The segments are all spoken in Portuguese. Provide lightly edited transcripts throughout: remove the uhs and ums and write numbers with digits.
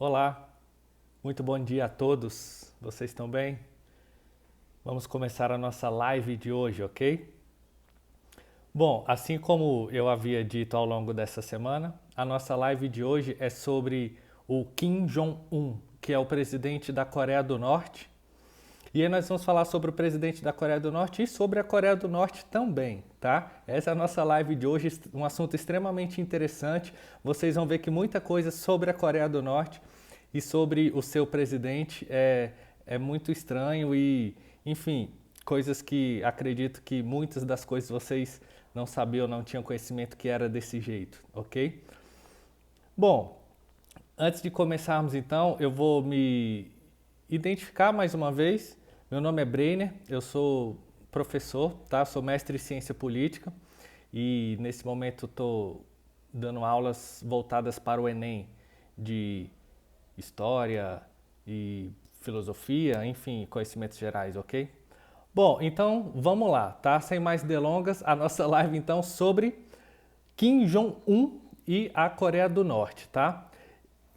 Olá, muito bom dia a todos. Vocês estão bem? Vamos começar a nossa live de hoje, ok? Bom, assim como eu havia dito ao longo dessa semana, a nossa live de hoje é sobre o Kim Jong-un, que é o presidente da Coreia do Norte. E aí nós vamos falar sobre o presidente da Coreia do Norte e sobre a Coreia do Norte também, tá? Essa é a nossa live de hoje, um assunto extremamente interessante. Vocês vão ver que muita coisa sobre a Coreia do Norte e sobre o seu presidente é muito estranho e, enfim, coisas que acredito que muitas das coisas vocês não sabiam, não tinham conhecimento que era desse jeito, ok? Bom, antes de começarmos então, eu vou me identificar mais uma vez. Meu nome é Breiner, eu sou professor, tá? Sou mestre em ciência política e nesse momento estou dando aulas voltadas para o Enem de história e filosofia, enfim, conhecimentos gerais, ok? Bom, então vamos lá, tá? Sem mais delongas, a nossa live então sobre Kim Jong-un e a Coreia do Norte, tá?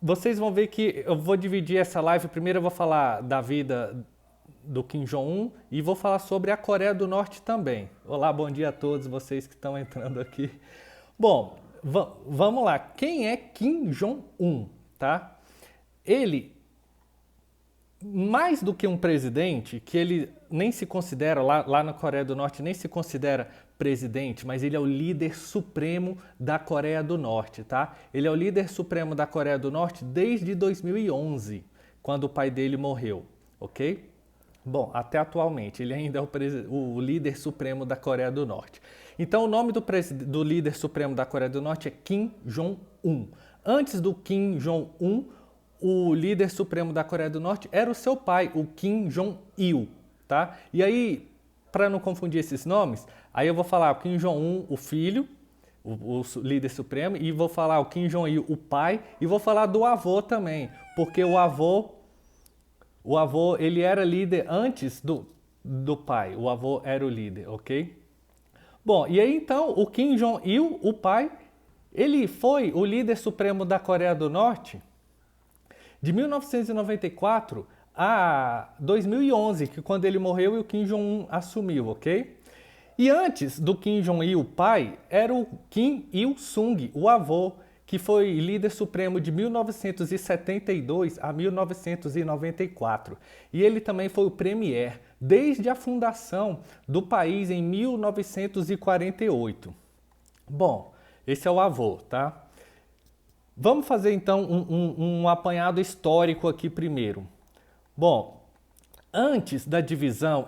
Vocês vão ver que eu vou dividir essa live. Primeiro eu vou falar da vida do Kim Jong-un e vou falar sobre a Coreia do Norte também. Olá, bom dia a todos vocês que estão entrando aqui. Bom, vamos lá. Quem é Kim Jong-un, tá? Ele, mais do que um presidente, que ele nem se considera, lá na Coreia do Norte, nem se considera presidente, mas ele é o líder supremo da Coreia do Norte, tá? Ele é o líder supremo da Coreia do Norte desde 2011, quando o pai dele morreu, ok? Bom, até atualmente, ele ainda é o líder supremo da Coreia do Norte. Então, o nome do líder supremo da Coreia do Norte é Kim Jong-un. Antes do Kim Jong-un, o líder supremo da Coreia do Norte era o seu pai, o Kim Jong-il, tá? E aí, para não confundir esses nomes, aí eu vou falar o Kim Jong-un, o filho, o líder supremo, e vou falar o Kim Jong-il, o pai, e vou falar do avô também, porque o avô, ele era líder antes do pai, o avô era o líder, ok? Bom, e aí então o Kim Jong-il, o pai, ele foi o líder supremo da Coreia do Norte de 1994 a 2011, que quando ele morreu e o Kim Jong-un assumiu, ok? E antes do Kim Jong-il, o pai, era o Kim Il-sung, o avô, que foi líder supremo de 1972 a 1994. E ele também foi o premier desde a fundação do país em 1948. Bom, esse é o avô, tá? Vamos fazer então um apanhado histórico aqui primeiro. Bom, antes da divisão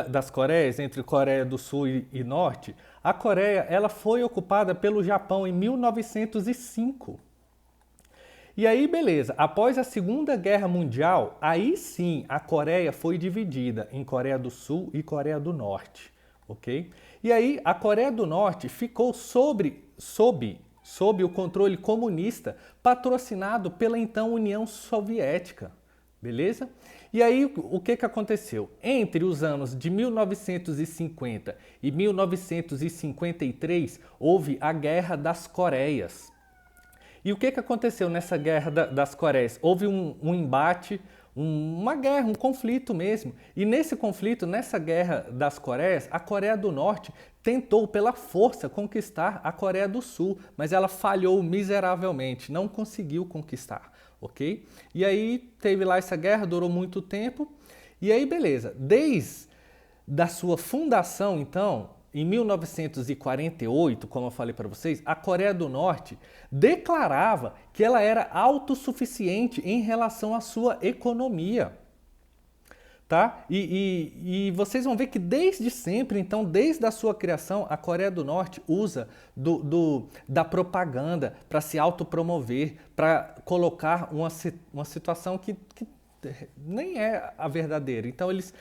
das Coreias, entre Coreia do Sul e Norte, a Coreia ela foi ocupada pelo Japão em 1905. E aí, beleza, após a Segunda Guerra Mundial, aí sim a Coreia foi dividida em Coreia do Sul e Coreia do Norte, ok? E aí a Coreia do Norte ficou sob o controle comunista patrocinado pela então União Soviética, beleza? E aí o que aconteceu? Entre os anos de 1950 e 1953 houve a Guerra das Coreias. E o que aconteceu nessa Guerra das Coreias? Houve um embate, uma guerra, um conflito mesmo. E nesse conflito, nessa Guerra das Coreias, a Coreia do Norte tentou pela força conquistar a Coreia do Sul, mas ela falhou miseravelmente, não conseguiu conquistar, ok? E aí teve lá essa guerra, durou muito tempo, e aí beleza. Desde a sua fundação, então, em 1948, como eu falei para vocês, a Coreia do Norte declarava que ela era autossuficiente em relação à sua economia. Tá? E vocês vão ver que desde sempre, então, desde a sua criação, a Coreia do Norte usa da propaganda para se autopromover, para colocar uma situação que nem é a verdadeira. Então, eles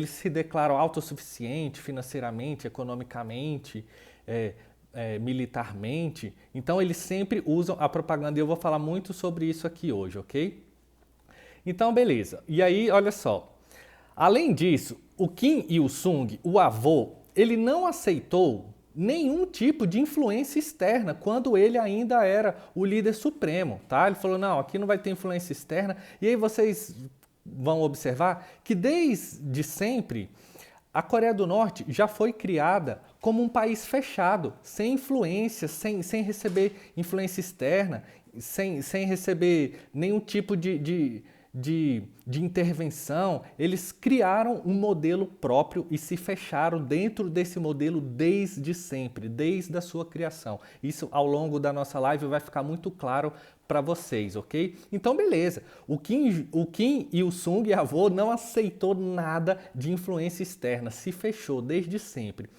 se declaram autossuficientes financeiramente, economicamente, militarmente. Então, eles sempre usam a propaganda e eu vou falar muito sobre isso aqui hoje, ok? Então, beleza. E aí, olha só. Além disso, o Kim Il-sung, o avô, ele não aceitou nenhum tipo de influência externa, quando ele ainda era o líder supremo, tá? Ele falou, não, aqui não vai ter influência externa. E aí vocês vão observar que desde sempre a Coreia do Norte já foi criada como um país fechado, sem influência, sem receber influência externa, sem receber nenhum tipo de intervenção. Eles criaram um modelo próprio e se fecharam dentro desse modelo desde sempre, desde a sua criação. Isso ao longo da nossa live vai ficar muito claro para vocês, ok? Então, beleza. O Kim Il-sung, avô, não aceitou nada de influência externa, se fechou desde sempre.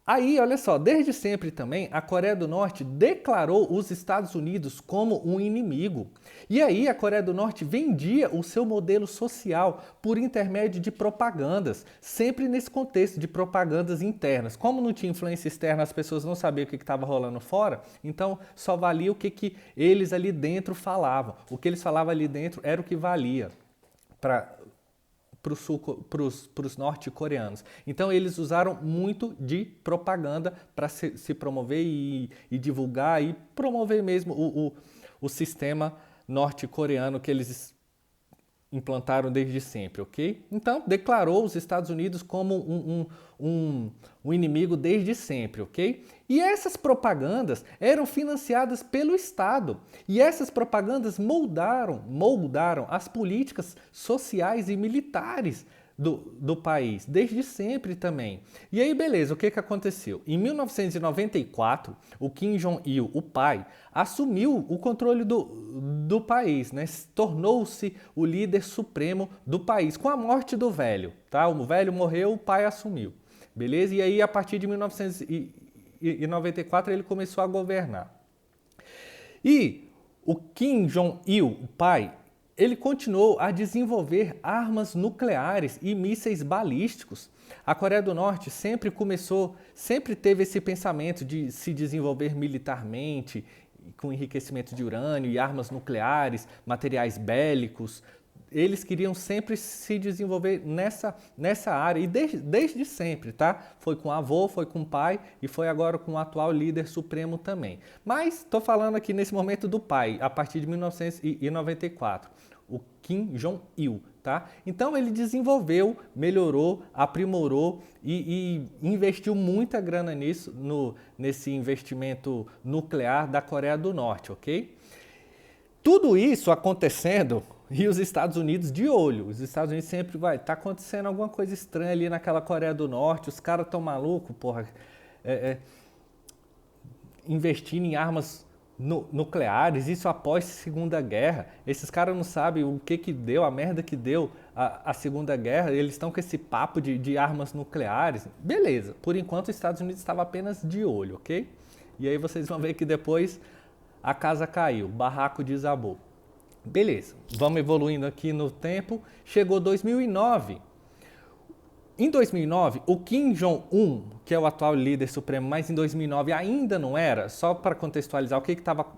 Aí, olha só, desde sempre também a Coreia do Norte declarou os Estados Unidos como um inimigo. E aí a Coreia do Norte vendia o seu modelo social por intermédio de propagandas, sempre nesse contexto de propagandas internas. Como não tinha influência externa, as pessoas não sabiam o que estava rolando fora, então só valia o que eles ali dentro falavam. O que eles falavam ali dentro era o que valia para os norte-coreanos. Então eles usaram muito de propaganda para se promover e divulgar e promover mesmo o sistema norte-coreano que eles implantaram desde sempre, ok? Então, declarou os Estados Unidos como um inimigo desde sempre, ok? E essas propagandas eram financiadas pelo Estado. E essas propagandas moldaram as políticas sociais e militares do país, desde sempre também. E aí, beleza, o que aconteceu? Em 1994, o Kim Jong-il, o pai, assumiu o controle do país, né? Tornou-se o líder supremo do país, com a morte do velho, tá? O velho morreu, o pai assumiu, beleza? E aí, a partir de 1994, ele começou a governar. E o Kim Jong-il, o pai, ele continuou a desenvolver armas nucleares e mísseis balísticos. A Coreia do Norte sempre teve esse pensamento de se desenvolver militarmente, com enriquecimento de urânio e armas nucleares, materiais bélicos. Eles queriam sempre se desenvolver nessa área, e desde sempre, tá? Foi com o avô, foi com o pai e foi agora com o atual líder supremo também. Mas estou falando aqui nesse momento do pai, a partir de 1994, o Kim Jong-il, tá? Então ele desenvolveu, melhorou, aprimorou e investiu muita grana nesse investimento nuclear da Coreia do Norte, ok? Tudo isso acontecendo e os Estados Unidos de olho. Os Estados Unidos sempre tá acontecendo alguma coisa estranha ali naquela Coreia do Norte, os caras tão malucos, porra, investindo em armas nucleares, isso após a Segunda Guerra. Esses caras não sabem o que deu, a merda que deu a Segunda Guerra, eles estão com esse papo de armas nucleares. Beleza, por enquanto os Estados Unidos estavam apenas de olho, ok? E aí vocês vão ver que depois a casa caiu, o barraco desabou. Beleza, vamos evoluindo aqui no tempo. Chegou 2009. Em 2009, o Kim Jong-un, que é o atual líder supremo, mas em 2009 ainda não era, só para contextualizar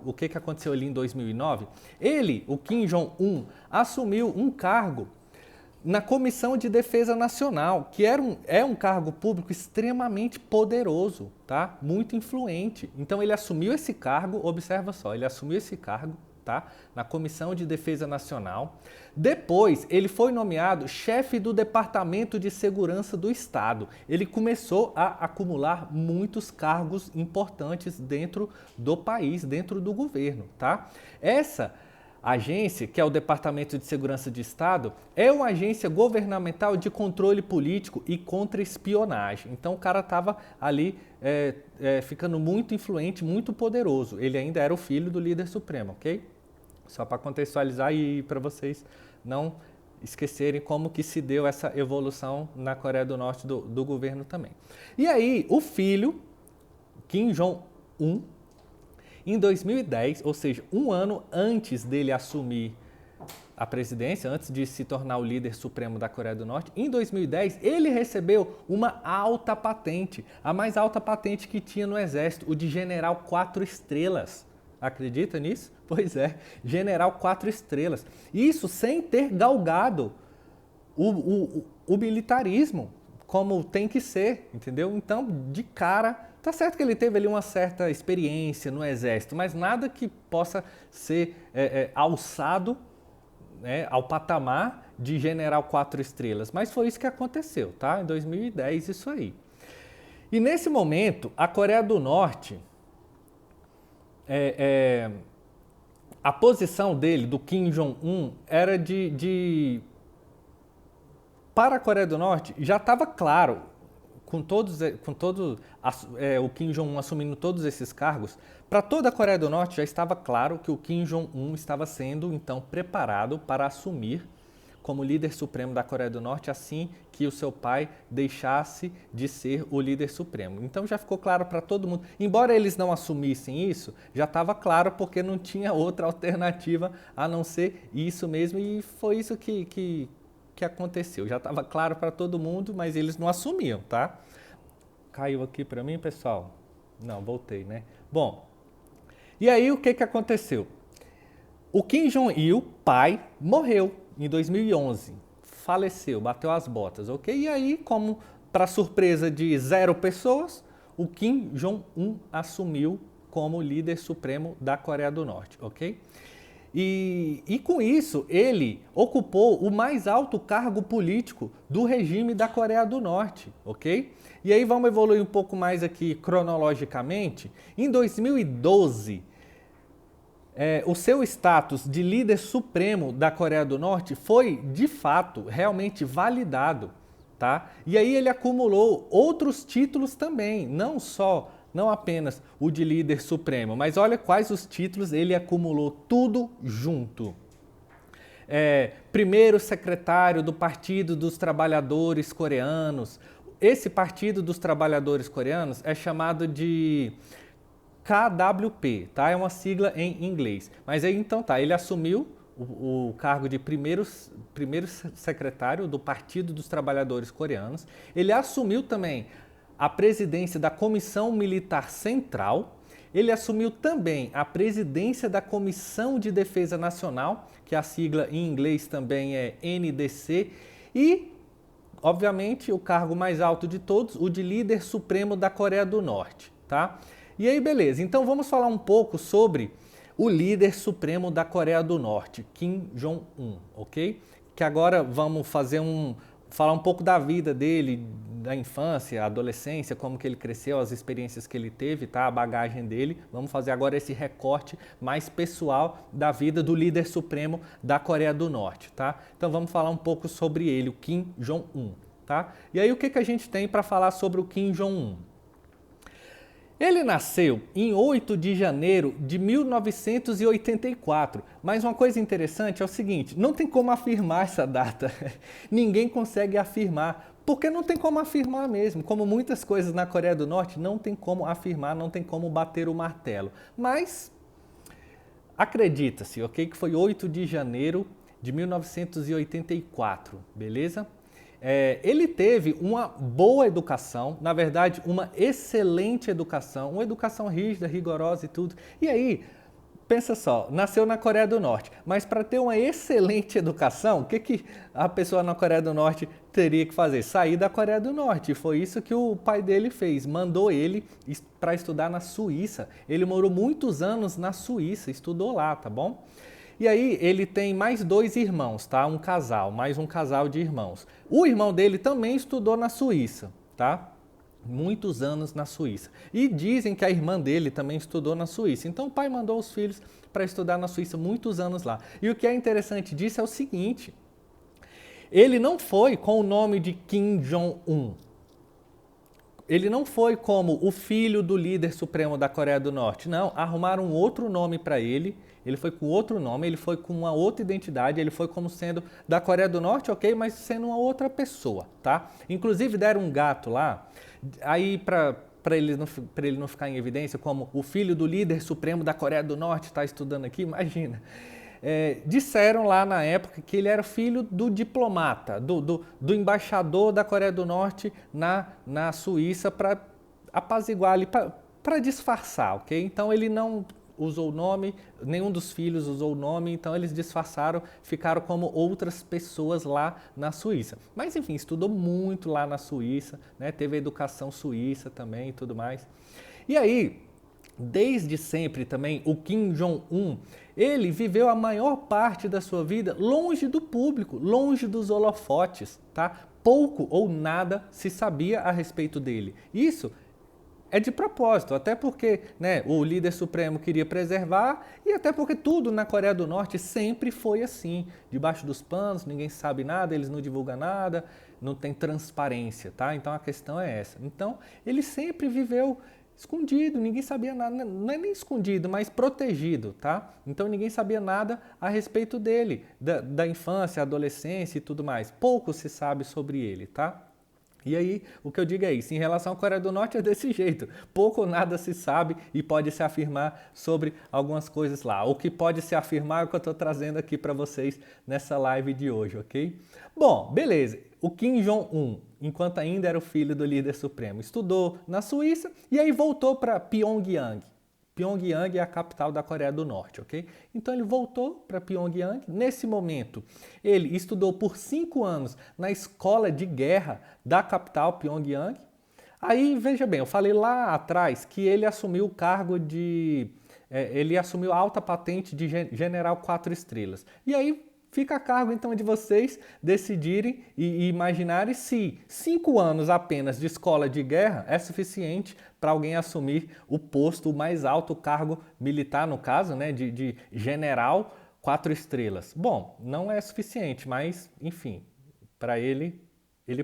o que aconteceu ali em 2009, ele, o Kim Jong-un, assumiu um cargo na Comissão de Defesa Nacional, que é um cargo público extremamente poderoso, tá? Muito influente. Então ele assumiu esse cargo, observa só, ele assumiu esse cargo, tá? Na Comissão de Defesa Nacional. Depois, ele foi nomeado chefe do Departamento de Segurança do Estado. Ele começou a acumular muitos cargos importantes dentro do país, dentro do governo, tá? Essa agência, que é o Departamento de Segurança de Estado, é uma agência governamental de controle político e contra-espionagem. Então o cara estava ali ficando muito influente, muito poderoso. Ele ainda era o filho do líder supremo, ok? Só para contextualizar e para vocês não esquecerem como que se deu essa evolução na Coreia do Norte do governo também. E aí o filho, Kim Jong-un, em 2010, ou seja, um ano antes dele assumir a presidência, antes de se tornar o líder supremo da Coreia do Norte, em 2010 ele recebeu uma alta patente, a mais alta patente que tinha no exército, o de general 4 estrelas. Acredita nisso? Pois é, general 4 estrelas. Isso sem ter galgado o militarismo, como tem que ser, entendeu? Então, de cara, Tá certo que ele teve ali uma certa experiência no exército, mas nada que possa ser alçado, né, ao patamar de general 4 estrelas. Mas foi isso que aconteceu, tá? Em 2010, isso aí. E nesse momento, a Coreia do Norte, a posição dele, do Kim Jong-un, era para a Coreia do Norte, já estava claro, com o Kim Jong-un assumindo todos esses cargos, para toda a Coreia do Norte já estava claro que o Kim Jong-un estava sendo, então, preparado para assumir como líder supremo da Coreia do Norte assim que o seu pai deixasse de ser o líder supremo. Então já ficou claro para todo mundo. Embora eles não assumissem isso, já estava claro porque não tinha outra alternativa a não ser isso mesmo, e foi isso que aconteceu. Já estava claro para todo mundo, mas eles não assumiam, tá? Caiu aqui para mim, pessoal? Não, voltei, né? Bom, e aí o que aconteceu? O Kim Jong-il, pai, morreu em 2011. Faleceu, bateu as botas, ok? E aí, como para surpresa de 0 pessoas, o Kim Jong-un assumiu como líder supremo da Coreia do Norte, ok? E com isso, ele ocupou o mais alto cargo político do regime da Coreia do Norte, ok? E aí vamos evoluir um pouco mais aqui cronologicamente. Em 2012, o seu status de líder supremo da Coreia do Norte foi, de fato, realmente validado, tá? E aí ele acumulou outros títulos também, não apenas o de líder supremo, mas olha quais os títulos ele acumulou tudo junto. Primeiro secretário do Partido dos Trabalhadores Coreanos. Esse Partido dos Trabalhadores Coreanos é chamado de KWP, tá? É uma sigla em inglês. Mas aí então tá, ele assumiu o cargo de primeiro secretário do Partido dos Trabalhadores Coreanos. Ele assumiu também a presidência da Comissão Militar Central. Ele assumiu também a presidência da Comissão de Defesa Nacional, que a sigla em inglês também é NDC, e, obviamente, o cargo mais alto de todos, o de líder supremo da Coreia do Norte, tá? E aí, beleza, então vamos falar um pouco sobre o líder supremo da Coreia do Norte, Kim Jong-un, ok? Que agora vamos falar um pouco da vida dele, da infância, adolescência, como que ele cresceu, as experiências que ele teve, tá? A bagagem dele. Vamos fazer agora esse recorte mais pessoal da vida do líder supremo da Coreia do Norte, tá? Então vamos falar um pouco sobre ele, o Kim Jong-un, tá? E aí o que a gente tem para falar sobre o Kim Jong-un? Ele nasceu em 8 de janeiro de 1984, mas uma coisa interessante é o seguinte, não tem como afirmar essa data, ninguém consegue afirmar, porque não tem como afirmar mesmo, como muitas coisas na Coreia do Norte, não tem como afirmar, não tem como bater o martelo, mas acredita-se, ok, que foi 8 de janeiro de 1984, beleza? Ele teve uma boa educação, na verdade, uma excelente educação, uma educação rígida, rigorosa e tudo. E aí, pensa só, nasceu na Coreia do Norte, mas para ter uma excelente educação, o que a pessoa na Coreia do Norte teria que fazer? Sair da Coreia do Norte. E foi isso que o pai dele fez, mandou ele para estudar na Suíça. Ele morou muitos anos na Suíça, estudou lá, tá bom? E aí ele tem mais 2 irmãos, tá? Mais um casal de irmãos. O irmão dele também estudou na Suíça, tá? Muitos anos na Suíça. E dizem que a irmã dele também estudou na Suíça. Então o pai mandou os filhos para estudar na Suíça muitos anos lá. E o que é interessante disso é o seguinte, ele não foi com o nome de Kim Jong-un. Ele não foi como o filho do líder supremo da Coreia do Norte. Não, arrumaram um outro nome para ele. Ele foi com outro nome, ele foi com uma outra identidade, ele foi como sendo da Coreia do Norte, ok? Mas sendo uma outra pessoa, tá? Inclusive deram um gato lá, aí para ele não ficar em evidência como o filho do líder supremo da Coreia do Norte está estudando aqui, imagina. Disseram lá na época que ele era filho do diplomata, do embaixador da Coreia do Norte na Suíça para apaziguar ali, para disfarçar, ok? Então ele não... usou o nome, nenhum dos filhos usou o nome, então eles disfarçaram, ficaram como outras pessoas lá na Suíça. Mas enfim, estudou muito lá na Suíça, né? Teve educação suíça também e tudo mais. E aí, desde sempre também, o Kim Jong-un, ele viveu a maior parte da sua vida longe do público, longe dos holofotes, tá? Pouco ou nada se sabia a respeito dele. Isso é de propósito, até porque, né, o líder supremo queria preservar e até porque tudo na Coreia do Norte sempre foi assim, debaixo dos panos, ninguém sabe nada, eles não divulgam nada, não tem transparência, tá? Então a questão é essa. Então ele sempre viveu escondido, ninguém sabia nada, não é nem escondido, mas protegido, tá? Então ninguém sabia nada a respeito dele, da infância, adolescência e tudo mais. Pouco se sabe sobre ele, tá? E aí, o que eu digo é isso, em relação à Coreia do Norte é desse jeito, pouco ou nada se sabe e pode se afirmar sobre algumas coisas lá. O que pode se afirmar é o que eu estou trazendo aqui para vocês nessa live de hoje, ok? Bom, beleza, o Kim Jong-un, enquanto ainda era o filho do líder supremo, estudou na Suíça e aí voltou para Pyongyang. Pyongyang é a capital da Coreia do Norte, ok? Então ele voltou para Pyongyang. Nesse momento, ele estudou por 5 anos na escola de guerra da capital, Pyongyang. Aí, veja bem, eu falei lá atrás que ele assumiu o cargo de... ele assumiu a alta patente de general 4 estrelas. E aí fica a cargo então de vocês decidirem e imaginarem se 5 anos apenas de escola de guerra é suficiente para alguém assumir o posto, o mais alto cargo militar, no caso, né, de general 4 estrelas. Bom, não é suficiente, mas enfim, para ele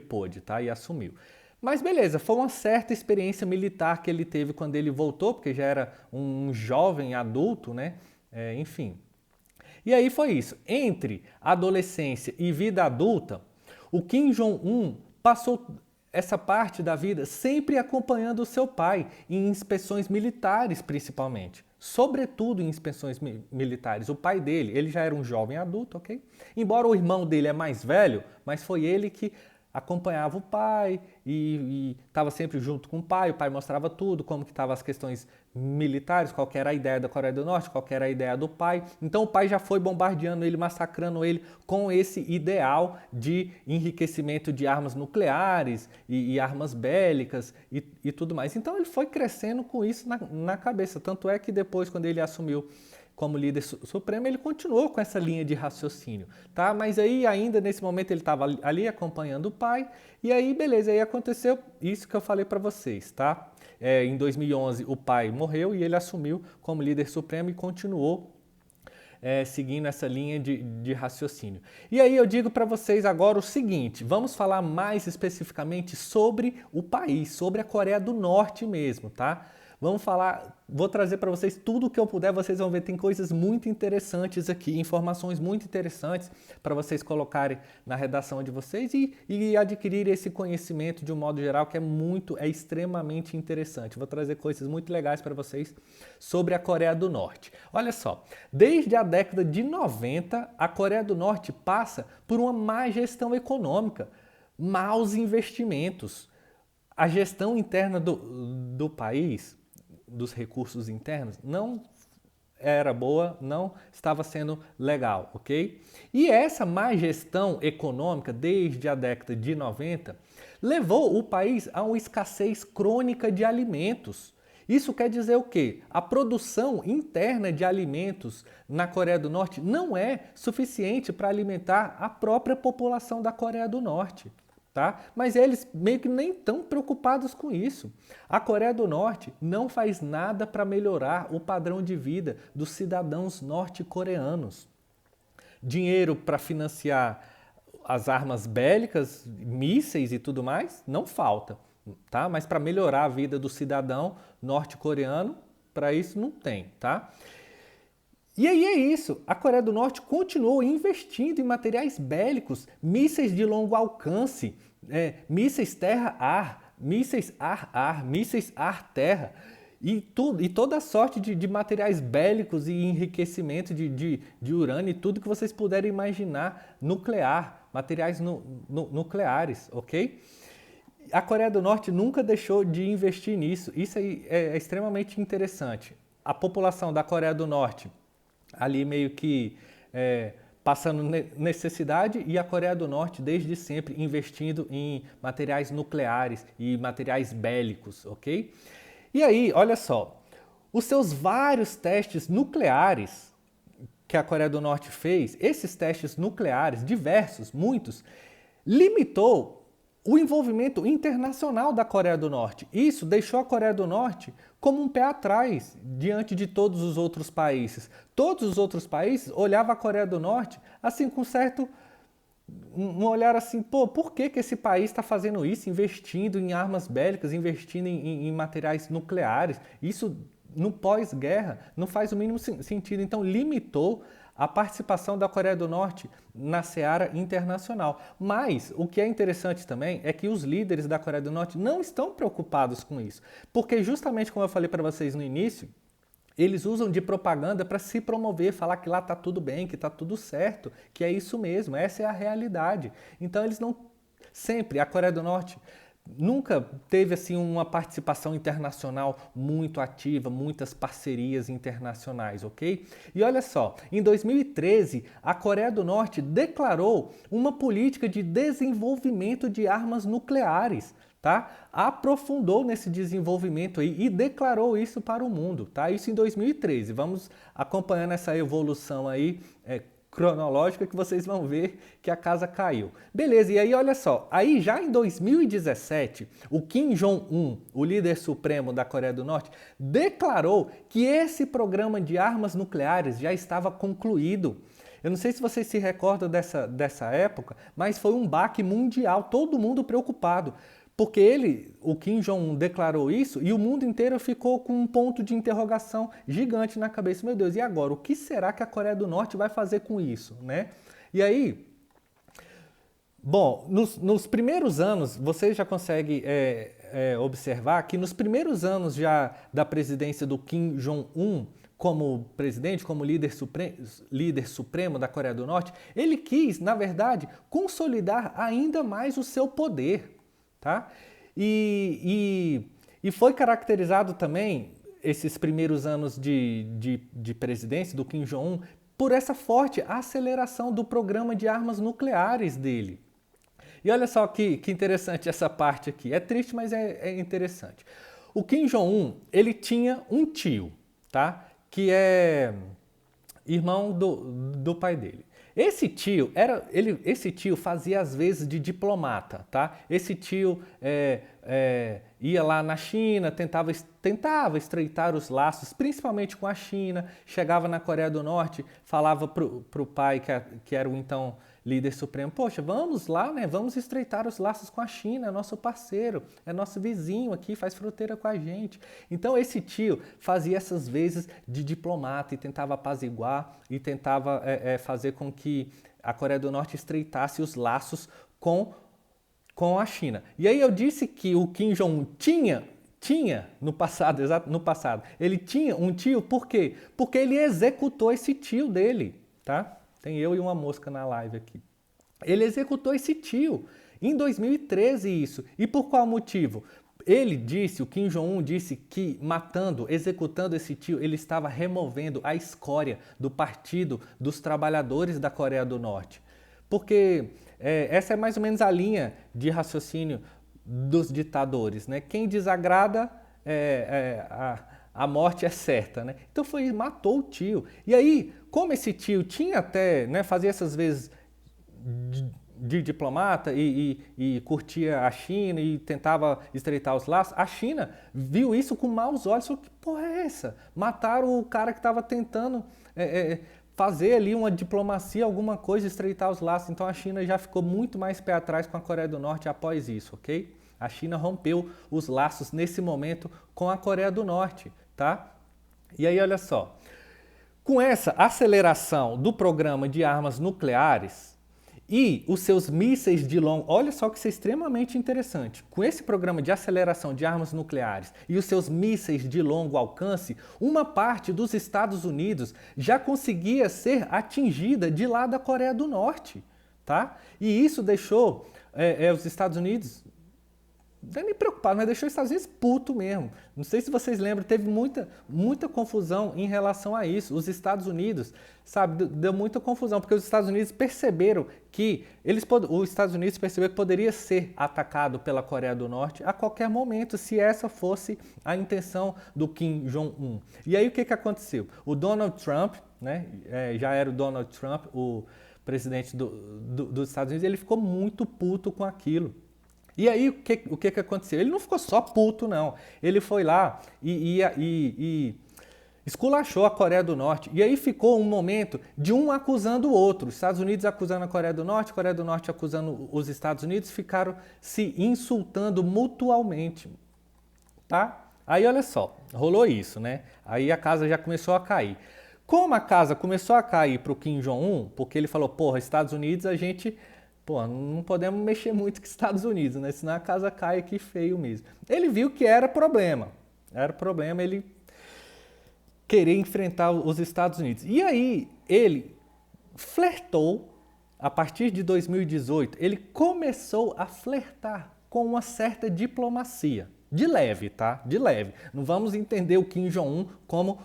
pôde, tá? E assumiu. Mas beleza, foi uma certa experiência militar que ele teve quando ele voltou, porque já era um jovem adulto, né? Enfim. E aí foi isso. Entre adolescência e vida adulta, o Kim Jong-un passou essa parte da vida sempre acompanhando o seu pai em inspeções militares, principalmente. Sobretudo em inspeções militares. O pai dele, ele já era um jovem adulto, ok? Embora o irmão dele é mais velho, mas foi ele que acompanhava o pai e estava sempre junto com o pai mostrava tudo, como que estavam as questões militares, qual que era a ideia da Coreia do Norte, qual que era a ideia do pai. Então o pai já foi bombardeando ele, massacrando ele com esse ideal de enriquecimento de armas nucleares e armas bélicas e tudo mais. Então ele foi crescendo com isso na cabeça. Tanto é que depois, quando ele assumiu como líder supremo, ele continuou com essa linha de raciocínio, tá? Mas aí ainda nesse momento ele estava ali acompanhando o pai e aí beleza, aí aconteceu isso que eu falei para vocês, tá? Em 2011 o pai morreu e ele assumiu como líder supremo e continuou seguindo essa linha de raciocínio. E aí eu digo para vocês agora o seguinte, vamos falar mais especificamente sobre o país, sobre a Coreia do Norte mesmo, tá? Vamos falar, vou trazer para vocês tudo o que eu puder, vocês vão ver, tem coisas muito interessantes aqui, informações muito interessantes para vocês colocarem na redação de vocês e adquirir esse conhecimento de um modo geral que é extremamente interessante. Vou trazer coisas muito legais para vocês sobre a Coreia do Norte. Olha só, desde a década de 90, a Coreia do Norte passa por uma má gestão econômica, maus investimentos. A gestão interna do país, dos recursos internos, não era boa, não estava sendo legal, ok? E essa má gestão econômica, desde a década de 90, levou o país a uma escassez crônica de alimentos. Isso quer dizer o quê? A produção interna de alimentos na Coreia do Norte não é suficiente para alimentar a própria população da Coreia do Norte. Tá? Mas eles meio que nem estão preocupados com isso. A Coreia do Norte não faz nada para melhorar o padrão de vida dos cidadãos norte-coreanos. Dinheiro para financiar as armas bélicas, mísseis e tudo mais, não falta. Tá? Mas para melhorar a vida do cidadão norte-coreano, para isso não tem. Tá? E aí é isso, a Coreia do Norte continuou investindo em materiais bélicos, mísseis de longo alcance, mísseis terra-ar, mísseis ar-ar, mísseis ar-terra e toda a sorte de materiais bélicos e enriquecimento de urânio e tudo que vocês puderem imaginar, nuclear, materiais nucleares, ok? A Coreia do Norte nunca deixou de investir nisso, isso aí é extremamente interessante. a população da Coreia do Norte ali meio que passando necessidade, e a Coreia do Norte desde sempre investindo em materiais nucleares e materiais bélicos, ok? E aí, olha só, os seus vários testes nucleares que a Coreia do Norte fez, esses testes nucleares, diversos, muitos, limitou o envolvimento internacional da Coreia do Norte. Isso deixou a Coreia do Norte como um pé atrás diante de todos os outros países. Todos os outros países olhavam a Coreia do Norte assim com um olhar assim, pô, por que esse país está fazendo isso, investindo em armas bélicas, investindo em materiais nucleares? Isso no pós-guerra não faz o mínimo sentido. Então limitou a participação da Coreia do Norte na seara internacional. Mas o que é interessante também é que os líderes da Coreia do Norte não estão preocupados com isso, porque justamente como eu falei para vocês no início, eles usam de propaganda para se promover, falar que lá está tudo bem, que está tudo certo, que é isso mesmo, essa é a realidade. Então eles não... Sempre, a Coreia do Norte nunca teve assim uma participação internacional muito ativa, muitas parcerias internacionais, ok? E olha só, em 2013, a Coreia do Norte declarou uma política de desenvolvimento de armas nucleares, tá? Aprofundou nesse desenvolvimento aí e declarou isso para o mundo, tá? Isso em 2013. Vamos acompanhando essa evolução aí cronológica que vocês vão ver que a casa caiu. Beleza, e aí olha só, aí já em 2017, o Kim Jong-un, o líder supremo da Coreia do Norte, declarou que esse programa de armas nucleares já estava concluído. Eu não sei se vocês se recordam dessa época, mas foi um baque mundial, todo mundo preocupado. Porque o Kim Jong-un declarou isso e o mundo inteiro ficou com um ponto de interrogação gigante na cabeça. Meu Deus, e agora? O que será que a Coreia do Norte vai fazer com isso, né? E aí, bom, nos primeiros anos, você já consegue observar que nos primeiros anos já da presidência do Kim Jong-un, como presidente, como líder supremo da Coreia do Norte, ele quis, na verdade, consolidar ainda mais o seu poder. Tá? E foi caracterizado também, esses primeiros anos de presidência do Kim Jong-un, por essa forte aceleração do programa de armas nucleares dele. E olha só que interessante essa parte aqui. É triste, mas é interessante. O Kim Jong-un, ele tinha um tio, tá? Que é irmão do pai dele. Esse tio fazia às vezes de diplomata, tá? Esse tio ia lá na China, tentava estreitar os laços, principalmente com a China, chegava na Coreia do Norte, falava pro pai, que era o então líder supremo, poxa, vamos lá, né? Vamos estreitar os laços com a China, é nosso parceiro, é nosso vizinho aqui, faz fronteira com a gente. Então esse tio fazia essas vezes de diplomata e tentava apaziguar e tentava fazer com que a Coreia do Norte estreitasse os laços com a China. E aí eu disse que o Kim Jong-un tinha no passado, ele tinha um tio, por quê? Porque ele executou esse tio dele, tá? Tem eu e uma mosca na live aqui. Ele executou esse tio em 2013 isso. E por qual motivo? O Kim Jong-un disse que executando esse tio, ele estava removendo a escória do Partido dos Trabalhadores da Coreia do Norte. Porque essa é mais ou menos a linha de raciocínio dos ditadores, né? Quem desagrada, a morte é certa, né? Então matou o tio. E aí, como esse tio tinha até, né, fazia essas vezes de diplomata e curtia a China e tentava estreitar os laços, a China viu isso com maus olhos. Falou, que porra é essa? Mataram o cara que estava tentando fazer ali uma diplomacia, alguma coisa, estreitar os laços. Então a China já ficou muito mais pé atrás com a Coreia do Norte após isso, ok? A China rompeu os laços nesse momento com a Coreia do Norte, tá? E aí, olha só, com essa aceleração do programa de armas nucleares e os seus mísseis de longo... Olha só que isso é extremamente interessante. Com esse programa de aceleração de armas nucleares e os seus mísseis de longo alcance, uma parte dos Estados Unidos já conseguia ser atingida de lá da Coreia do Norte, tá? E isso deixou os Estados Unidos não é nem preocupado, mas deixou os Estados Unidos puto mesmo. Não sei se vocês lembram, teve muita confusão em relação a isso. Os Estados Unidos, sabe, deu muita confusão, porque os Estados Unidos perceberam que os Estados Unidos perceberam que poderia ser atacado pela Coreia do Norte a qualquer momento, se essa fosse a intenção do Kim Jong-un. E aí o que aconteceu? O Donald Trump, né, já era o Donald Trump, o presidente dos Estados Unidos, ele ficou muito puto com aquilo. E aí, o que aconteceu? Ele não ficou só puto, não. Ele foi lá e esculachou a Coreia do Norte. E aí ficou um momento de um acusando o outro. Os Estados Unidos acusando a Coreia do Norte acusando os Estados Unidos, ficaram se insultando mutualmente. Tá? Aí, olha só, rolou isso, né? Aí a casa já começou a cair. Como a casa começou a cair para o Kim Jong-un, porque ele falou, porra, Estados Unidos a gente... Pô, não podemos mexer muito com os Estados Unidos, né? Senão a casa cai aqui feio mesmo. Ele viu que era problema. Era problema ele querer enfrentar os Estados Unidos. E aí, ele flertou, a partir de 2018, ele começou a flertar com uma certa diplomacia. De leve, tá? De leve. Não vamos entender o Kim Jong-un como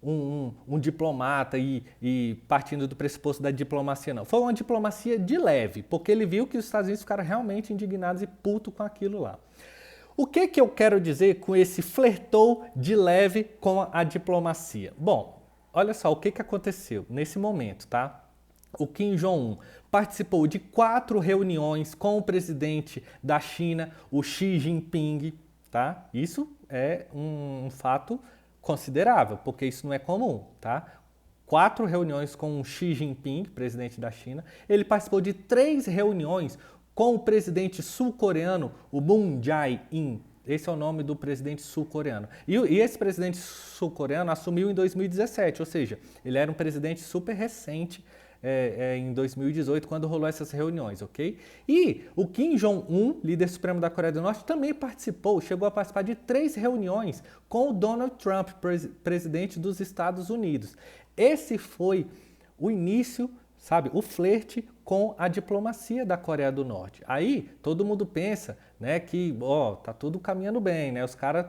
um diplomata e partindo do pressuposto da diplomacia, não. Foi uma diplomacia de leve, porque ele viu que os Estados Unidos ficaram realmente indignados e putos com aquilo lá. O que eu quero dizer com esse flertou de leve com a diplomacia? Bom, olha só o que aconteceu nesse momento, tá? O Kim Jong-un participou de 4 reuniões com o presidente da China, o Xi Jinping, tá? Isso é um fato considerável, porque isso não é comum, tá? 4 reuniões com o Xi Jinping, presidente da China. Ele participou de 3 reuniões com o presidente sul-coreano, o Moon Jae-in. Esse é o nome do presidente sul-coreano. E esse presidente sul-coreano assumiu em 2017, ou seja, ele era um presidente super recente, em 2018, quando rolou essas reuniões, ok? E o Kim Jong-un, líder supremo da Coreia do Norte, também chegou a participar de 3 reuniões com o Donald Trump, presidente dos Estados Unidos. Esse foi o início, sabe, o flerte com a diplomacia da Coreia do Norte. Aí, todo mundo pensa, né, que, tá tudo caminhando bem, né, os caras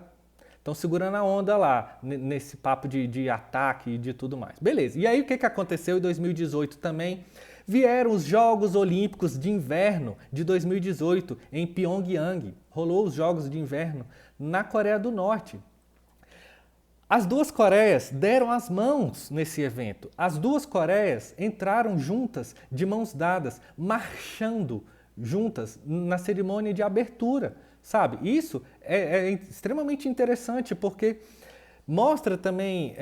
estão segurando a onda lá, nesse papo de ataque e de tudo mais. Beleza, e aí o que aconteceu em 2018 também? Vieram os Jogos Olímpicos de Inverno de 2018 em Pyongyang. Rolou os Jogos de Inverno na Coreia do Norte. As duas Coreias deram as mãos nesse evento. As duas Coreias entraram juntas, de mãos dadas, marchando juntas na cerimônia de abertura. Sabe, isso é extremamente interessante porque mostra também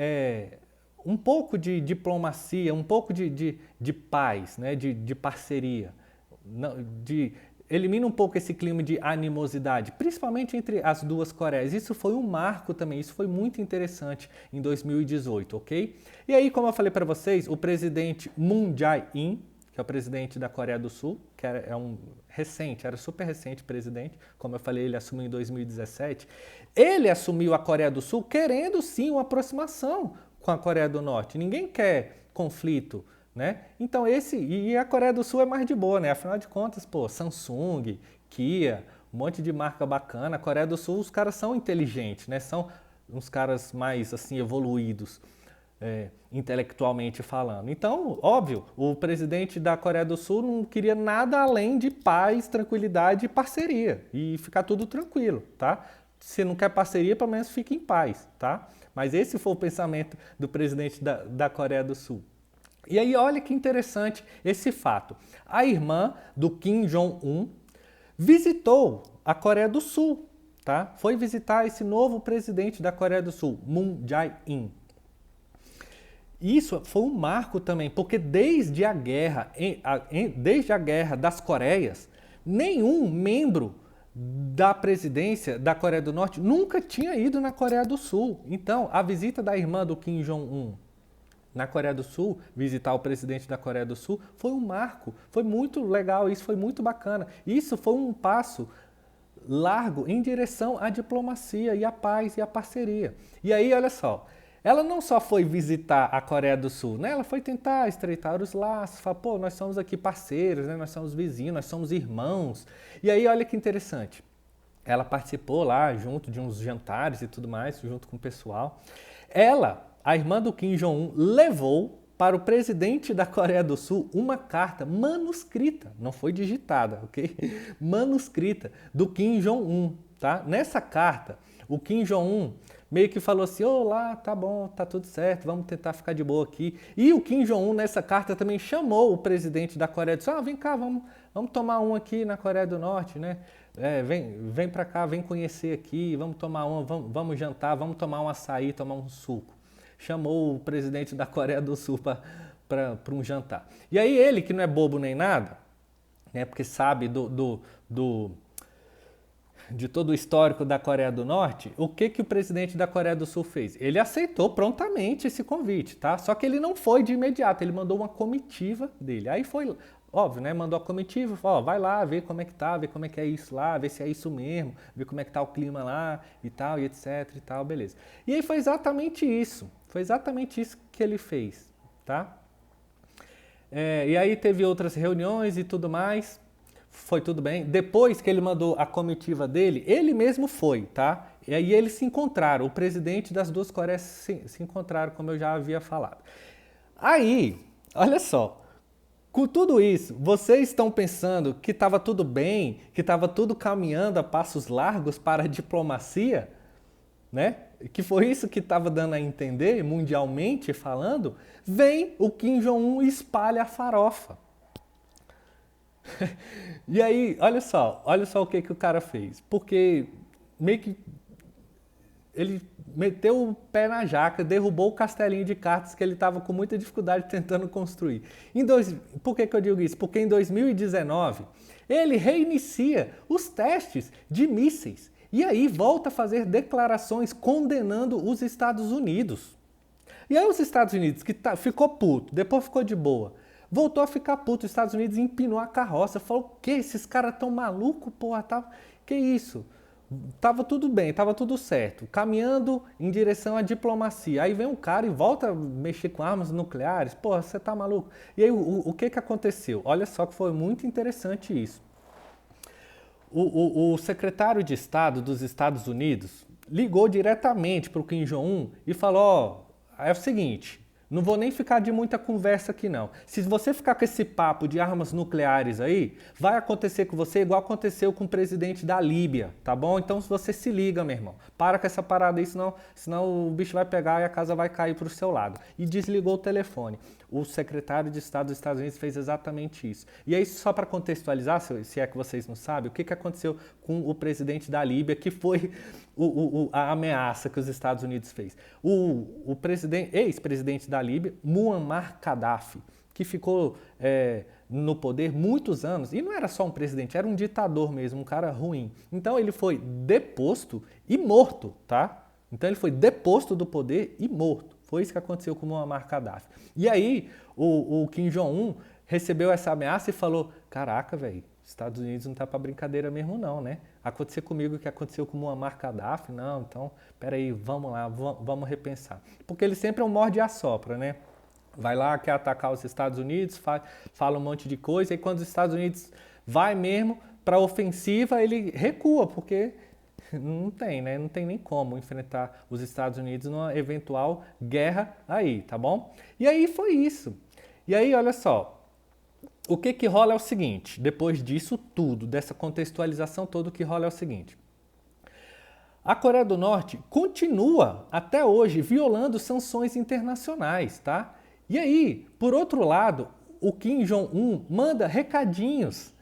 um pouco de diplomacia, um pouco de paz, né, de parceria, elimina um pouco esse clima de animosidade, principalmente entre as duas Coreias. Isso foi um marco também, isso foi muito interessante em 2018, ok? E aí, como eu falei para vocês, o presidente Moon Jae-in, que é o presidente da Coreia do Sul, que era super recente presidente, como eu falei, ele assumiu em 2017. Ele assumiu a Coreia do Sul querendo sim uma aproximação com a Coreia do Norte. Ninguém quer conflito, né? Então e a Coreia do Sul é mais de boa, né? Afinal de contas, Samsung, Kia, um monte de marca bacana. A Coreia do Sul, os caras são inteligentes, né? São uns caras mais assim evoluídos. Intelectualmente falando. Então, óbvio, o presidente da Coreia do Sul não queria nada além de paz, tranquilidade e parceria. E ficar tudo tranquilo, tá? Se não quer parceria, pelo menos fique em paz, tá? Mas esse foi o pensamento do presidente da Coreia do Sul. E aí, olha que interessante esse fato. A irmã do Kim Jong-un visitou a Coreia do Sul, tá? Foi visitar esse novo presidente da Coreia do Sul, Moon Jae-in. Isso foi um marco também, porque desde a guerra das Coreias, nenhum membro da presidência da Coreia do Norte nunca tinha ido na Coreia do Sul. Então, a visita da irmã do Kim Jong-un na Coreia do Sul, visitar o presidente da Coreia do Sul, foi um marco, foi muito legal, isso foi muito bacana. Isso foi um passo largo em direção à diplomacia e à paz e à parceria. E aí, olha só, ela não só foi visitar a Coreia do Sul, né? Ela foi tentar estreitar os laços, falar, nós somos aqui parceiros, né? Nós somos vizinhos, nós somos irmãos. E aí, olha que interessante. ela participou lá junto de uns jantares e tudo mais, junto com o pessoal. Ela, a irmã do Kim Jong-un, levou para o presidente da Coreia do Sul uma carta manuscrita, não foi digitada, ok? Manuscrita, do Kim Jong-un, tá? Nessa carta, o Kim Jong-un meio que falou assim, olá, tá bom, tá tudo certo, vamos tentar ficar de boa aqui. E o Kim Jong-un, nessa carta, também chamou o presidente da Coreia do Sul, vem cá, vamos tomar um aqui na Coreia do Norte, né? Vem pra cá, vem conhecer aqui, vamos tomar um, vamos jantar, vamos tomar um açaí, tomar um suco. Chamou o presidente da Coreia do Sul para um jantar. E aí ele, que não é bobo nem nada, né, porque sabe de todo o histórico da Coreia do Norte, o que o presidente da Coreia do Sul fez? Ele aceitou prontamente esse convite, tá? Só que ele não foi de imediato, ele mandou uma comitiva dele. Aí foi, óbvio, né? Mandou a comitiva, falou, vai lá, vê como é que tá, vê como é que é isso lá, vê se é isso mesmo, vê como é que tá o clima lá e tal, e etc e tal, beleza. E aí foi exatamente isso que ele fez, tá? E aí teve outras reuniões e tudo mais, foi tudo bem. Depois que ele mandou a comitiva dele, ele mesmo foi, tá? E aí eles se encontraram, o presidente das duas Coreias se encontraram, como eu já havia falado. Aí, olha só, com tudo isso, vocês estão pensando que estava tudo bem, que estava tudo caminhando a passos largos para a diplomacia, né? Que foi isso que estava dando a entender, mundialmente falando? Vem o Kim Jong-un e espalha a farofa. E aí, olha só o que o cara fez. Porque meio que ele meteu o pé na jaca, derrubou o castelinho de cartas que ele estava com muita dificuldade tentando construir. Por que eu digo isso? Porque em 2019 ele reinicia os testes de mísseis e aí volta a fazer declarações condenando os Estados Unidos. E aí os Estados Unidos, que ficou puto, depois ficou de boa, voltou a ficar puto. Os Estados Unidos empinou a carroça, falou, que esses caras tão malucos, porra, tá? Que isso? Tava tudo bem, tava tudo certo, caminhando em direção à diplomacia. Aí vem um cara e volta a mexer com armas nucleares, porra, você tá maluco? E aí o que aconteceu? Olha só que foi muito interessante isso. O secretário de Estado dos Estados Unidos ligou diretamente para o Kim Jong-un e falou, é o seguinte, não vou nem ficar de muita conversa aqui não. Se você ficar com esse papo de armas nucleares aí, vai acontecer com você igual aconteceu com o presidente da Líbia, tá bom? Então você se liga, meu irmão. Para com essa parada aí, senão o bicho vai pegar e a casa vai cair pro seu lado. E desligou o telefone. O secretário de Estado dos Estados Unidos fez exatamente isso. E aí, só para contextualizar, se é que vocês não sabem, o que aconteceu com o presidente da Líbia, que foi a ameaça que os Estados Unidos fez. O ex-presidente da Líbia, Muammar Gaddafi, que ficou no poder muitos anos, e não era só um presidente, era um ditador mesmo, um cara ruim. Então ele foi deposto e morto, tá? Então ele foi deposto do poder e morto. Foi isso que aconteceu com o Muammar Gaddafi. E aí o Kim Jong-un recebeu essa ameaça e falou, caraca, velho, Estados Unidos não tá pra brincadeira mesmo não, né? Acontecer comigo o que aconteceu com o Muammar Gaddafi, não, então, peraí, vamos lá, vamos repensar. Porque ele sempre é um morde e assopra, né? Vai lá, quer atacar os Estados Unidos, fala um monte de coisa, e quando os Estados Unidos vai mesmo pra ofensiva, ele recua, porque não tem, né? Não tem nem como enfrentar os Estados Unidos numa eventual guerra aí, tá bom? E aí foi isso. E aí, olha só, o que rola é o seguinte, depois disso tudo, dessa contextualização toda, o que rola é o seguinte. A Coreia do Norte continua, até hoje, violando sanções internacionais, tá? E aí, por outro lado, o Kim Jong-un manda recadinhos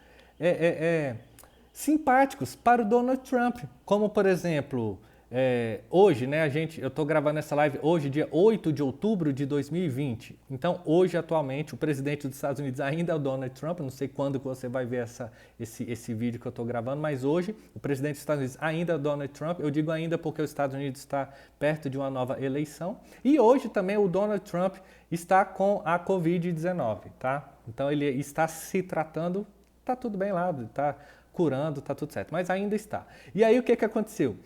simpáticos para o Donald Trump, como, por exemplo, hoje, né, eu estou gravando essa live hoje, dia 8 de outubro de 2020. Então, hoje, atualmente, o presidente dos Estados Unidos ainda é o Donald Trump. Eu não sei quando que você vai ver esse vídeo que eu estou gravando, mas hoje o presidente dos Estados Unidos ainda é o Donald Trump. Eu digo ainda porque os Estados Unidos está perto de uma nova eleição. E hoje também o Donald Trump está com a Covid-19, tá? Então, ele está se tratando, tá tudo bem lá, tá curando, tá tudo certo, mas ainda está. E aí o que aconteceu?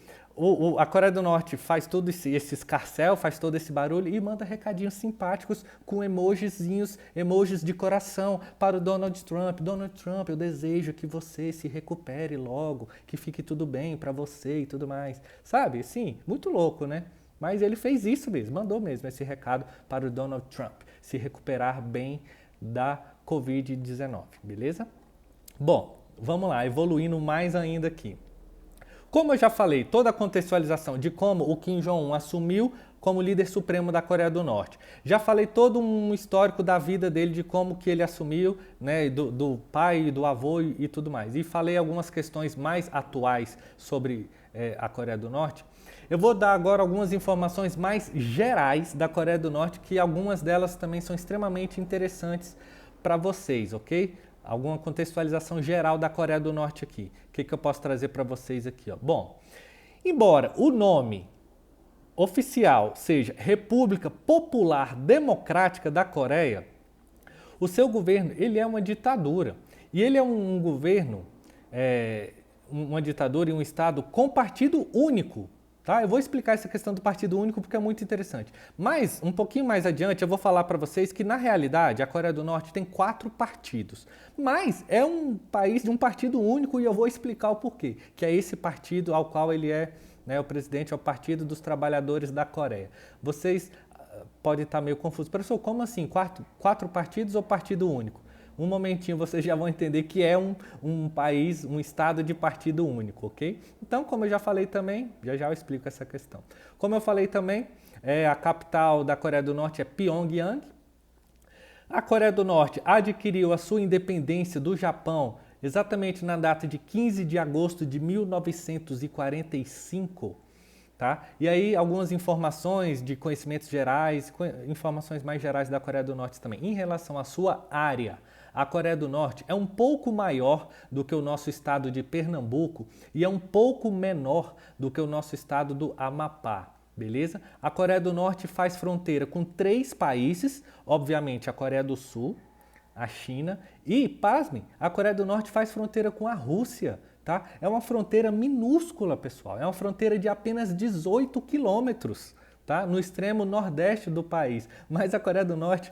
A Coreia do Norte faz todo esse escarcéu, faz todo esse barulho e manda recadinhos simpáticos com emojizinhos, emojis de coração para o Donald Trump. Donald Trump, eu desejo que você se recupere logo, que fique tudo bem para você e tudo mais. Sabe? Sim, muito louco, né? Mas ele fez isso mesmo, mandou mesmo esse recado para o Donald Trump se recuperar bem da Covid-19, beleza? Bom, vamos lá, evoluindo mais ainda aqui. Como eu já falei, toda a contextualização de como o Kim Jong-un assumiu como líder supremo da Coreia do Norte. Já falei todo um histórico da vida dele, de como que ele assumiu, né, do pai, do avô e tudo mais. E falei algumas questões mais atuais sobre a Coreia do Norte. Eu vou dar agora algumas informações mais gerais da Coreia do Norte, que algumas delas também são extremamente interessantes para vocês, ok? Alguma contextualização geral da Coreia do Norte aqui. O que eu posso trazer para vocês aqui? Ó? Bom, embora o nome oficial seja República Popular Democrática da Coreia, o seu governo ele é uma ditadura. E ele é um governo, uma ditadura e um Estado com partido único. Tá? Eu vou explicar essa questão do partido único porque é muito interessante. Mas, um pouquinho mais adiante, eu vou falar para vocês que, na realidade, a Coreia do Norte tem 4 partidos. Mas é um país de um partido único e eu vou explicar o porquê. Que é esse partido ao qual ele é, né, o presidente, é o Partido dos Trabalhadores da Coreia. Vocês podem estar meio confusos. Professor, como assim? 4 partidos ou partido único? Um momentinho vocês já vão entender que é um país, um estado de partido único, ok? Então, como eu já falei também, já eu explico essa questão. Como eu falei também, a capital da Coreia do Norte é Pyongyang. A Coreia do Norte adquiriu a sua independência do Japão exatamente na data de 15 de agosto de 1945. Tá? E aí algumas informações de conhecimentos gerais, informações mais gerais da Coreia do Norte também. Em relação à sua área, a Coreia do Norte é um pouco maior do que o nosso estado de Pernambuco e é um pouco menor do que o nosso estado do Amapá, beleza? A Coreia do Norte faz fronteira com 3 países, obviamente a Coreia do Sul, a China e, pasmem, a Coreia do Norte faz fronteira com a Rússia. Tá? É uma fronteira minúscula, pessoal. É uma fronteira de apenas 18 quilômetros, tá? No extremo nordeste do país. Mas a Coreia do Norte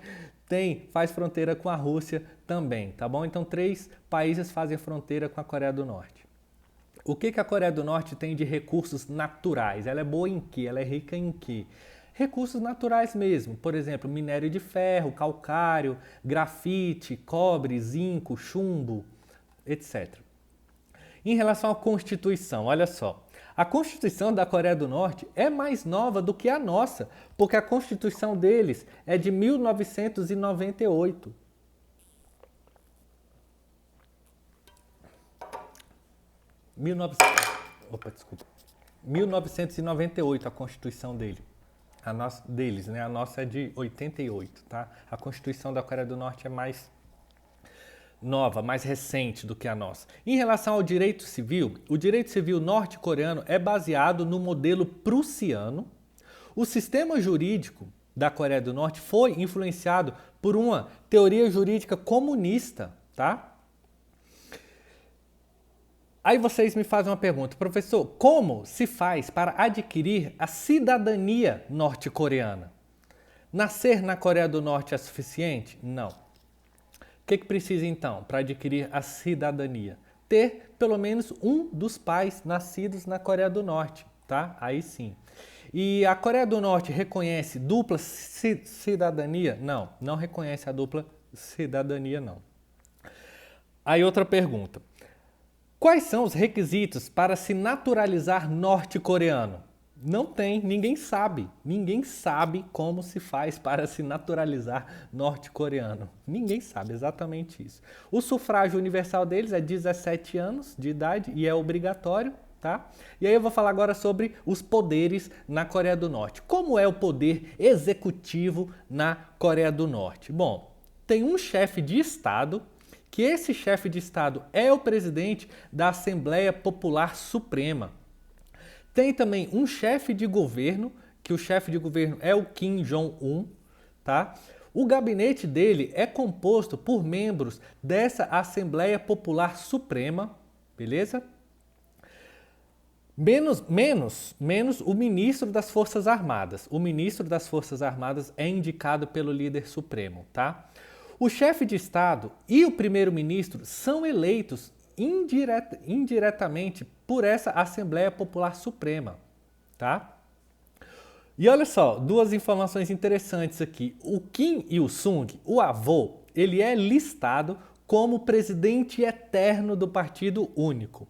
faz fronteira com a Rússia também, tá bom? Então 3 países fazem fronteira com a Coreia do Norte. O que a Coreia do Norte tem de recursos naturais? Ela é boa em quê? Ela é rica em quê? Recursos naturais mesmo, por exemplo, minério de ferro, calcário, grafite, cobre, zinco, chumbo, etc. Em relação à Constituição, olha só, a Constituição da Coreia do Norte é mais nova do que a nossa, porque a Constituição deles é de 1998. Opa, desculpa. 1998 a Constituição deles, né? A nossa é de 88, tá? A Constituição da Coreia do Norte é mais nova, mais recente do que a nossa. Em relação ao direito civil, o direito civil norte-coreano é baseado no modelo prussiano. O sistema jurídico da Coreia do Norte foi influenciado por uma teoria jurídica comunista, tá? Aí vocês me fazem uma pergunta, professor, como se faz para adquirir a cidadania norte-coreana? Nascer na Coreia do Norte é suficiente? Não. O que precisa então para adquirir a cidadania? Ter pelo menos um dos pais nascidos na Coreia do Norte, tá? Aí sim. E a Coreia do Norte reconhece dupla cidadania? Não, não reconhece a dupla cidadania, não. Aí outra pergunta. Quais são os requisitos para se naturalizar norte-coreano? Não tem, ninguém sabe. Ninguém sabe como se faz para se naturalizar norte-coreano. Ninguém sabe exatamente isso. O sufrágio universal deles é 17 anos de idade e é obrigatório, tá? E aí eu vou falar agora sobre os poderes na Coreia do Norte. Como é o poder executivo na Coreia do Norte? Bom, tem um chefe de Estado, que esse chefe de Estado é o presidente da Assembleia Popular Suprema. Tem também um chefe de governo, que o chefe de governo é o Kim Jong-un, tá? O gabinete dele é composto por membros dessa Assembleia Popular Suprema, beleza? Menos o ministro das Forças Armadas. O ministro das Forças Armadas é indicado pelo líder supremo, tá? O chefe de Estado e o primeiro-ministro são eleitos indiretamente por essa Assembleia Popular Suprema, tá? E olha só, duas informações interessantes aqui. O Kim Il-sung, o avô, ele é listado como presidente eterno do Partido Único.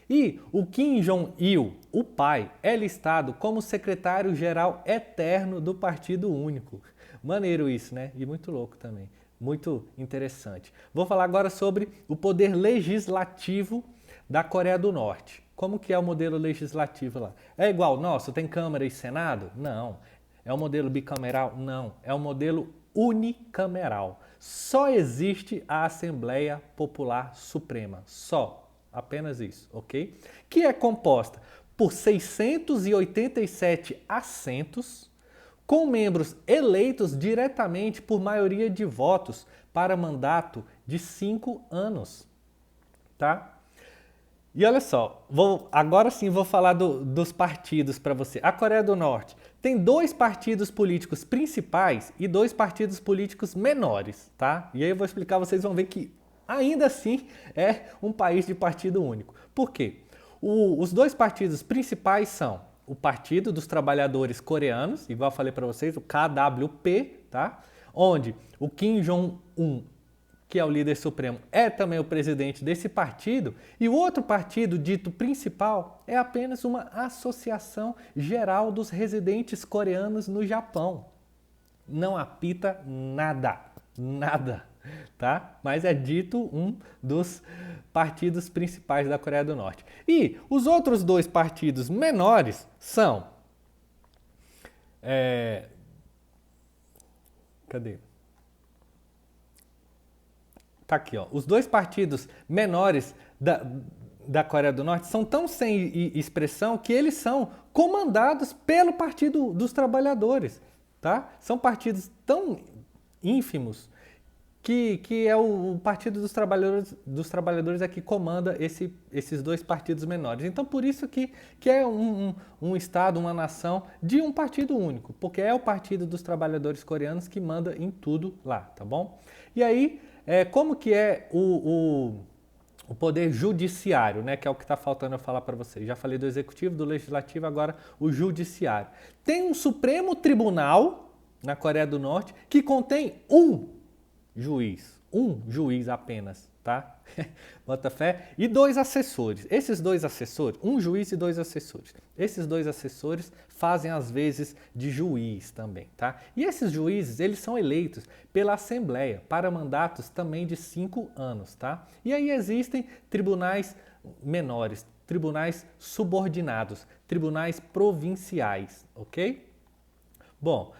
E o Kim Jong-il, o pai, é listado como secretário-geral eterno do Partido Único. Maneiro isso, né? E muito louco também. Muito interessante. Vou falar agora sobre o poder legislativo da Coreia do Norte. Como que é o modelo legislativo lá? É igual ao nosso? Tem Câmara e Senado? Não. É o modelo bicameral? Não. É o modelo unicameral. Só existe a Assembleia Popular Suprema. Só. Apenas isso, ok? Que é composta por 687 assentos, com membros eleitos diretamente por maioria de votos para mandato de 5 anos, tá? E olha só, agora sim vou falar dos partidos para você. A Coreia do Norte tem 2 partidos políticos principais e 2 partidos políticos menores, tá? E aí eu vou explicar, vocês vão ver que ainda assim é um país de partido único. Por quê? Os 2 partidos principais são o Partido dos Trabalhadores Coreanos, igual eu falei para vocês, o KWP, tá? Onde o Kim Jong-un, que é o líder supremo, é também o presidente desse partido, e o outro partido dito principal é apenas uma associação geral dos residentes coreanos no Japão. Não apita nada, nada, tá? Mas é dito um dos partidos principais da Coreia do Norte. E os outros 2 partidos menores são... Cadê? Tá aqui, ó. Os 2 partidos menores da Coreia do Norte são tão sem expressão que eles são comandados pelo Partido dos Trabalhadores, tá? São partidos tão ínfimos que é o Partido dos Trabalhadores é que comanda esses 2 partidos menores. Então, por isso que é um Estado, uma nação de um partido único, porque é o Partido dos Trabalhadores Coreanos que manda em tudo lá, tá bom? E aí, como que é o poder judiciário, né, que é o que está faltando eu falar para vocês. Já falei do executivo, do legislativo, agora o judiciário. Tem um Supremo Tribunal na Coreia do Norte que contém um juiz apenas, tá? Bota fé. E 2 assessores. Esses 2 assessores, um juiz e 2 assessores. Esses 2 assessores fazem às vezes de juiz também, tá? E esses juízes, eles são eleitos pela Assembleia para mandatos também de 5 anos, tá? E aí existem tribunais menores, tribunais subordinados, tribunais provinciais, ok? Bom,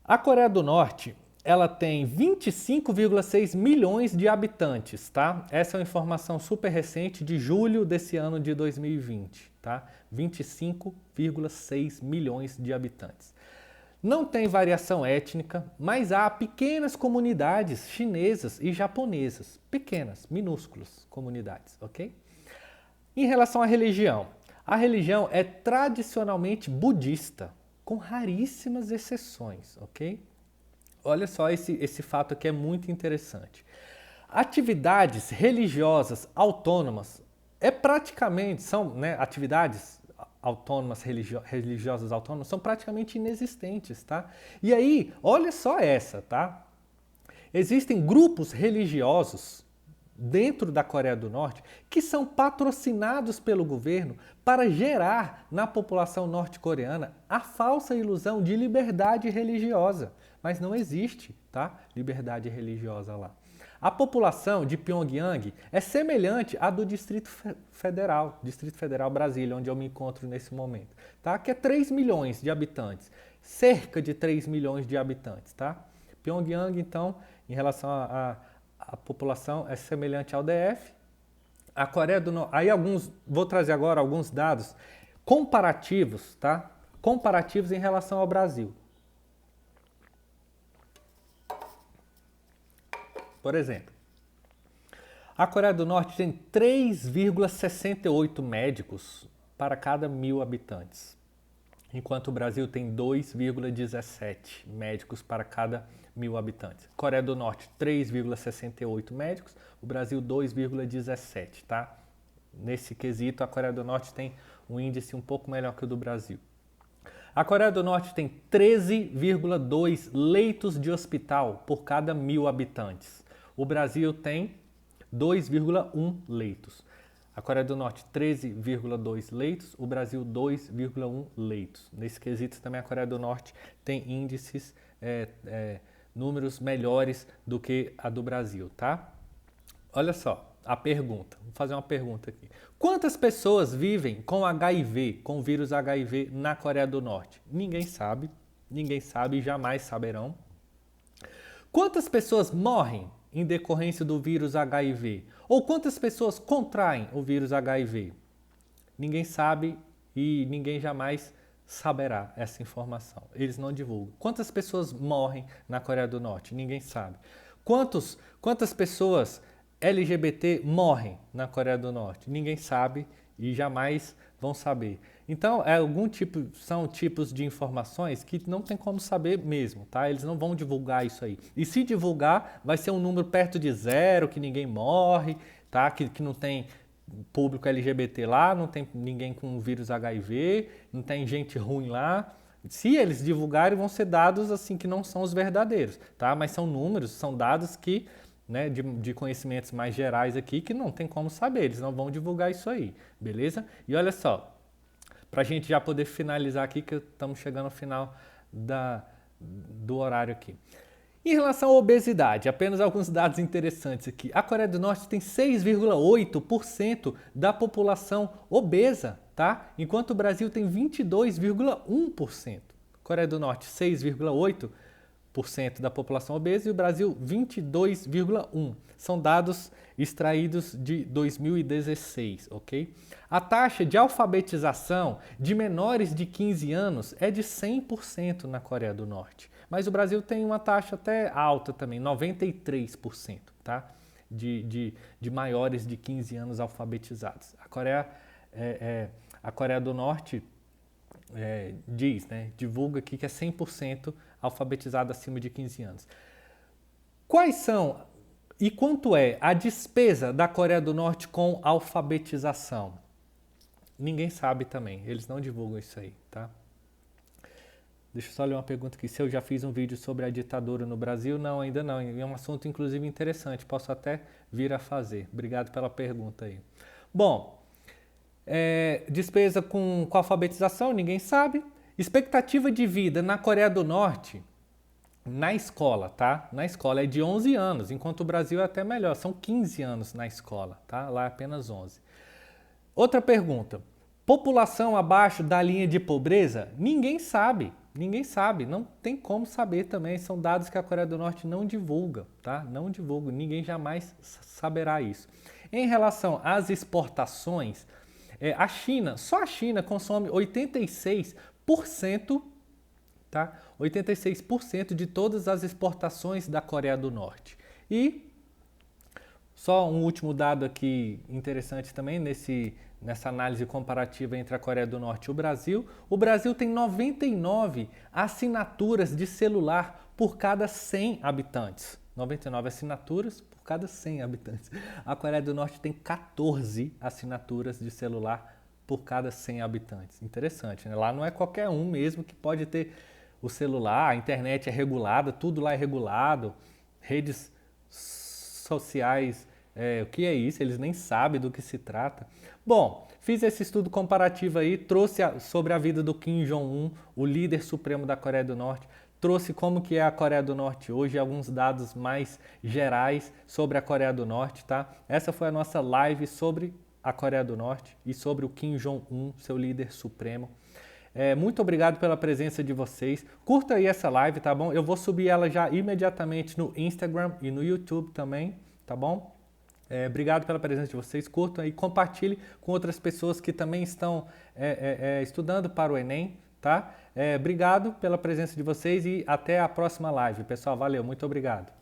a Coreia do Norte, ela tem 25,6 milhões de habitantes, tá? Essa é uma informação super recente de julho desse ano de 2020, tá? 25,6 milhões de habitantes. Não tem variação étnica, mas há pequenas comunidades chinesas e japonesas. Pequenas, minúsculas comunidades, ok? Em relação à religião, a religião é tradicionalmente budista, com raríssimas exceções, ok? Olha só esse fato aqui é muito interessante. Atividades religiosas autônomas são, né, atividades autônomas, religiosas autônomas, são praticamente inexistentes, tá? E aí, olha só essa, tá? Existem grupos religiosos dentro da Coreia do Norte que são patrocinados pelo governo para gerar na população norte-coreana a falsa ilusão de liberdade religiosa. Mas não existe, tá? Liberdade religiosa lá. A população de Pyongyang é semelhante à do Distrito Federal Brasília, onde eu me encontro nesse momento, tá? Que é 3 milhões de habitantes, cerca de 3 milhões de habitantes, tá? Pyongyang, então, em relação à população, é semelhante ao DF. A Coreia do Norte, vou trazer agora alguns dados comparativos, tá? Comparativos em relação ao Brasil. Por exemplo, A Coreia do Norte tem 3,68 médicos para cada 1.000 habitantes, enquanto o Brasil tem 2,17 médicos para cada 1.000 habitantes. Coreia do Norte, 3,68 médicos, o Brasil 2,17, tá? Nesse quesito, a Coreia do Norte tem um índice um pouco melhor que o do Brasil. A Coreia do Norte tem 13,2 leitos de hospital por cada 1.000 habitantes. O Brasil tem 2,1 leitos. A Coreia do Norte, 13,2 leitos, o Brasil, 2,1 leitos. Nesse quesito também a Coreia do Norte tem índices, números melhores do que a do Brasil, tá? Olha só a pergunta, vou fazer uma pergunta aqui. Quantas pessoas vivem com HIV, com o vírus HIV na Coreia do Norte? Ninguém sabe e jamais saberão. Quantas pessoas morrem em decorrência do vírus HIV? Ou quantas pessoas contraem o vírus HIV? Ninguém sabe e ninguém jamais saberá essa informação. Eles não divulgam. Quantas pessoas morrem na Coreia do Norte? Ninguém sabe. Quantas pessoas LGBT morrem na Coreia do Norte? Ninguém sabe e jamais vão saber. Então, são tipos de informações que não tem como saber mesmo, tá? Eles não vão divulgar isso aí. E se divulgar, vai ser um número perto de zero, que ninguém morre, tá? Que não tem público LGBT lá, não tem ninguém com vírus HIV, não tem gente ruim lá. Se eles divulgarem, vão ser dados assim que não são os verdadeiros, tá? Mas são números, são dados que, né, de conhecimentos mais gerais aqui que não tem como saber, eles não vão divulgar isso aí, beleza? E olha só, para a gente já poder finalizar aqui, que estamos chegando ao final do horário aqui. Em relação à obesidade, apenas alguns dados interessantes aqui. A Coreia do Norte tem 6,8% da população obesa, tá? Enquanto o Brasil tem 22,1%. Coreia do Norte, 6,8% da população obesa e o Brasil 22,1%. São dados extraídos de 2016, ok? A taxa de alfabetização de menores de 15 anos é de 100% na Coreia do Norte. Mas o Brasil tem uma taxa até alta também, 93%, tá? De maiores de 15 anos alfabetizados. A Coreia do Norte diz, né, divulga aqui que é 100% alfabetizado acima de 15 anos. Quais são e quanto é a despesa da Coreia do Norte com alfabetização? Ninguém sabe também, eles não divulgam isso aí, tá? Deixa eu só ler uma pergunta aqui, se eu já fiz um vídeo sobre a ditadura no Brasil. Não, ainda não, é um assunto inclusive interessante, posso até vir a fazer. Obrigado pela pergunta aí. Bom, despesa com alfabetização, ninguém sabe. Expectativa de vida na Coreia do Norte, na escola, tá? Na escola é de 11 anos, enquanto o Brasil é até melhor, são 15 anos na escola, tá? Lá é apenas 11. Outra pergunta, população abaixo da linha de pobreza? Ninguém sabe, não tem como saber também, são dados que a Coreia do Norte não divulga, tá? Não divulga, ninguém jamais saberá isso. Em relação às exportações, só a China consome 86%, tá? 86% de todas as exportações da Coreia do Norte. E só um último dado aqui interessante também nessa análise comparativa entre a Coreia do Norte e o Brasil. O Brasil tem 99 assinaturas de celular por cada 100 habitantes. 99 assinaturas por cada 100 habitantes. A Coreia do Norte tem 14 assinaturas de celular por cada 100 habitantes. Interessante, né? Lá não é qualquer um mesmo que pode ter o celular, a internet é regulada, tudo lá é regulado, redes sociais, o que é isso? Eles nem sabem do que se trata. Bom, fiz esse estudo comparativo aí, trouxe sobre a vida do Kim Jong-un, o líder supremo da Coreia do Norte, trouxe como que é a Coreia do Norte hoje, alguns dados mais gerais sobre a Coreia do Norte, tá? Essa foi a nossa live sobre a Coreia do Norte e sobre o Kim Jong-un, seu líder supremo. Muito obrigado pela presença de vocês. Curta aí essa live, tá bom? Eu vou subir ela já imediatamente no Instagram e no YouTube também, tá bom? Obrigado pela presença de vocês. Curtam aí, compartilhe com outras pessoas que também estão estudando para o Enem, tá? Obrigado pela presença de vocês e até a próxima live. Pessoal, valeu, muito obrigado.